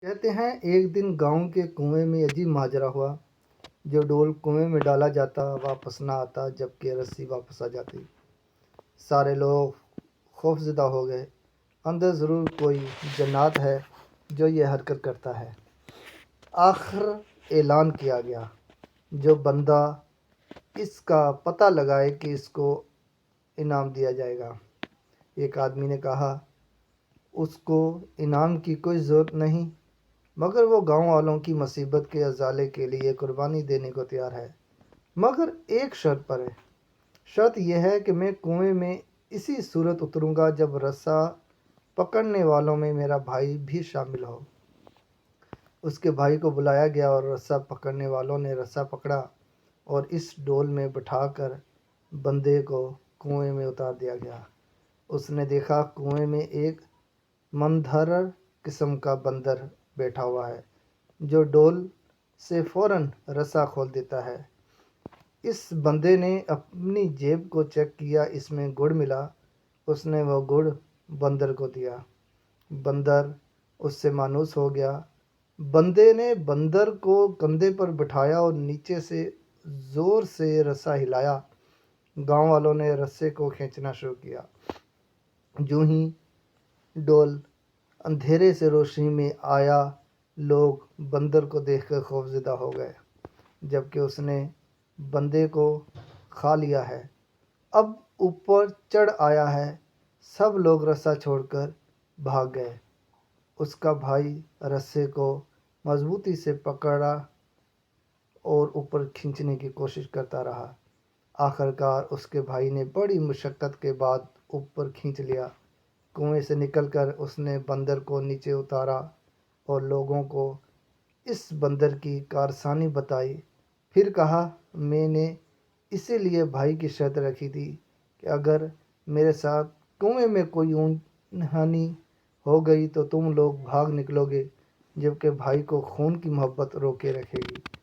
کہتے ہیں ایک دن گاؤں کے کنویں میں عجیب ماجرا ہوا۔ جو ڈول کنویں میں ڈالا جاتا واپس نہ آتا، جبکہ رسی واپس آ جاتی۔ سارے لوگ خوفزدہ ہو گئے۔ اندر ضرور کوئی جنات ہے جو یہ حرکت کرتا ہے۔ آخر اعلان کیا گیا، جو بندہ اس کا پتہ لگائے کہ اس کو انعام دیا جائے گا۔ ایک آدمی نے کہا، اس کو انعام کی کوئی ضرورت نہیں، مگر وہ گاؤں والوں کی مصیبت کے ازالے کے لیے قربانی دینے کو تیار ہے، مگر ایک شرط پر ہے۔ شرط یہ ہے کہ میں کنویں میں اسی صورت اتروں گا جب رسا پکڑنے والوں میں میرا بھائی بھی شامل ہو۔ اس کے بھائی کو بلایا گیا اور رسا پکڑنے والوں نے رسا پکڑا اور اس ڈول میں بٹھا کر بندے کو کنویں میں اتار دیا گیا۔ اس نے دیکھا کنویں میں ایک مندھر قسم کا بندر بیٹھا ہوا ہے، جو ڈول سے فوراً رسا کھول دیتا ہے۔ اس بندے نے اپنی جیب کو چیک کیا، اس میں گڑ ملا۔ اس نے وہ گڑ بندر کو دیا۔ بندر اس سے مانوس ہو گیا۔ بندے نے بندر کو کندھے پر بٹھایا اور نیچے سے زور سے رسا ہلایا۔ گاؤں والوں نے رسے کو کھینچنا شروع کیا۔ جوں ہی ڈول اندھیرے سے روشنی میں آیا، لوگ بندر کو دیکھ کر خوفزدہ ہو گئے، جبکہ اس نے بندے کو کھا لیا ہے، اب اوپر چڑھ آیا ہے۔ سب لوگ رسا چھوڑ کر بھاگ گئے۔ اس کا بھائی رسے کو مضبوطی سے پکڑا اور اوپر کھینچنے کی کوشش کرتا رہا۔ آخرکار اس کے بھائی نے بڑی مشقت کے بعد اوپر کھینچ لیا۔ کنویں سے نکل کر اس نے بندر کو نیچے اتارا اور لوگوں کو اس بندر کی کارسانی بتائی۔ پھر کہا، میں نے اسی لیے بھائی کی شرط رکھی تھی کہ اگر میرے ساتھ کنویں میں کوئی اونہانی ہو گئی تو تم لوگ بھاگ نکلو گے، جبکہ بھائی کو خون کی محبت روکے رکھے گی۔